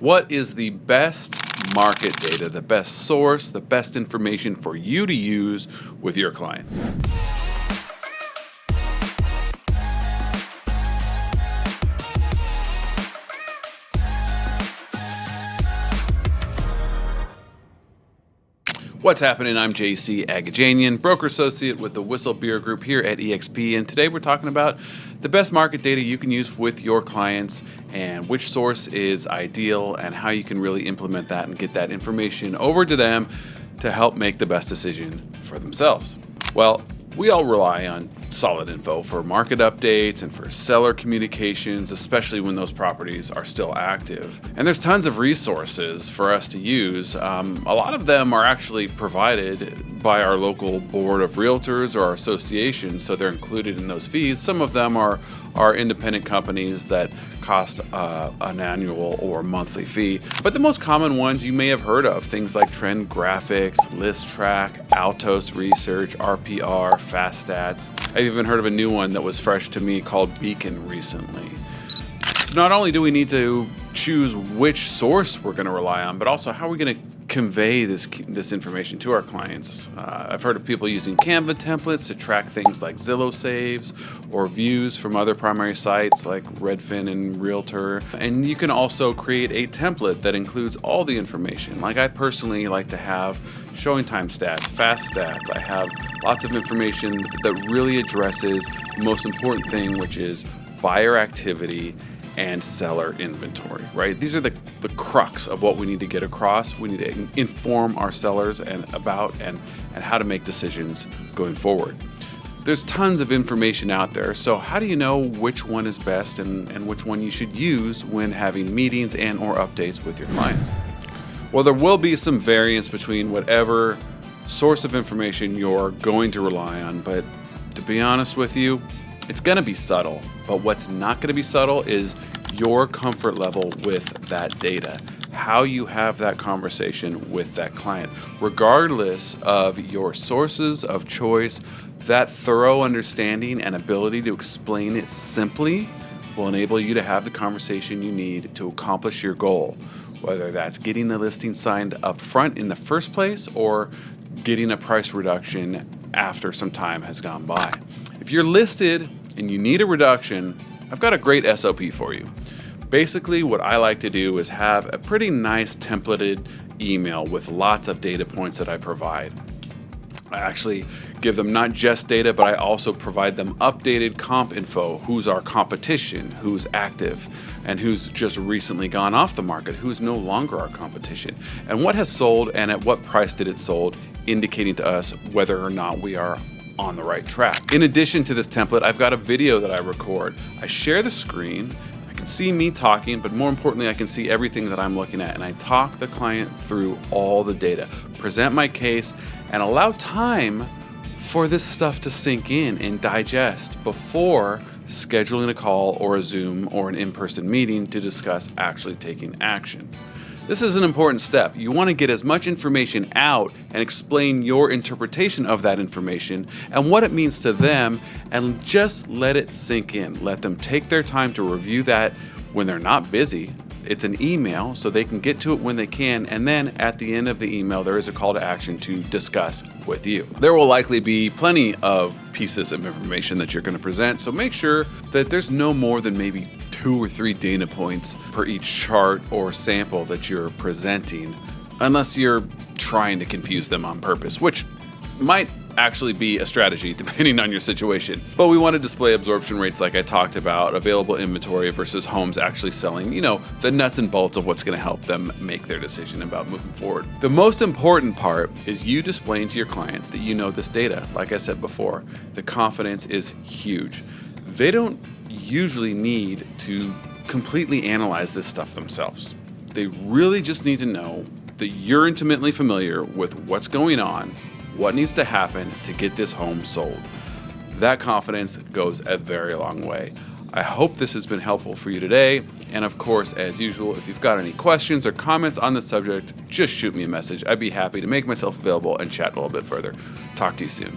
What is the best market data, the best source, the best information for you to use with your clients? What's happening? I'm JC Agajanian, broker associate with the Whistle Beer Group here at eXp, and today we're talking about the best market data you can use with your clients and which source is ideal and how you can really implement that and get that information over to them to help make the best decision for themselves. Well, we all rely on solid info for market updates and for seller communications, especially when those properties are still active. And there's tons of resources for us to use. A lot of them are actually provided by our local board of realtors or our associations, so they're included in those fees. Some of them are independent companies that cost an annual or monthly fee. But the most common ones you may have heard of, things like Trend Graphics, List Track, Altos Research, RPR, Fast Stats. I've even heard of a new one that was fresh to me called Beacon recently. So not only do we need to choose which source we're going to rely on, but also how are we going to convey this information to our clients. I've heard of people using Canva templates to track things like Zillow saves or views from other primary sites like Redfin and Realtor. And you can also create a template that includes all the information. Like I personally like to have showing time stats, fast stats. I have lots of information that really addresses the most important thing, which is buyer activity and seller inventory, right? These are the crux of what we need to get across. We need to inform our sellers and how to make decisions going forward. There's tons of information out there, so how do you know which one is best and which one you should use when having meetings and or updates with your clients? Well, there will be some variance between whatever source of information you're going to rely on, but to be honest with you, it's going to be subtle, but what's not going to be subtle is your comfort level with that data, how you have that conversation with that client. Regardless of your sources of choice, that thorough understanding and ability to explain it simply will enable you to have the conversation you need to accomplish your goal, whether that's getting the listing signed up front in the first place or getting a price reduction after some time has gone by. If you're listed and you need a reduction, I've got a great SOP for you. Basically, what I like to do is have a pretty nice templated email with lots of data points that I provide. I actually give them not just data, but I also provide them updated comp info, who's our competition, who's active, and who's just recently gone off the market, who's no longer our competition, and what has sold and at what price did it sold, indicating to us whether or not we are on the right track. In addition to this template, I've got a video that I record. I share the screen, I can see me talking, but more importantly, I can see everything that I'm looking at, and I talk the client through all the data, present my case, and allow time for this stuff to sink in and digest before scheduling a call or a Zoom or an in-person meeting to discuss actually taking action. This is an important step. You want to get as much information out and explain your interpretation of that information and what it means to them, and just let it sink in. Let them take their time to review that when they're not busy. It's an email, so they can get to it when they can, and then at the end of the email, there is a call to action to discuss with you. There will likely be plenty of pieces of information that you're going to present, so make sure that there's no more than maybe 2 or 3 data points per each chart or sample that you're presenting, unless you're trying to confuse them on purpose, which might actually be a strategy depending on your situation. But we want to display absorption rates like I talked about, available inventory versus homes actually selling, the nuts and bolts of what's going to help them make their decision about moving forward. The most important part is you displaying to your client that you know this data. Like I said before, the confidence is huge. They don't usually need to completely analyze this stuff themselves. They really just need to know that you're intimately familiar with what's going on, what needs to happen to get this home sold. That confidence goes a very long way. I hope this has been helpful for you today. And of course, as usual, if you've got any questions or comments on the subject, just shoot me a message. I'd be happy to make myself available and chat a little bit further. Talk to you soon.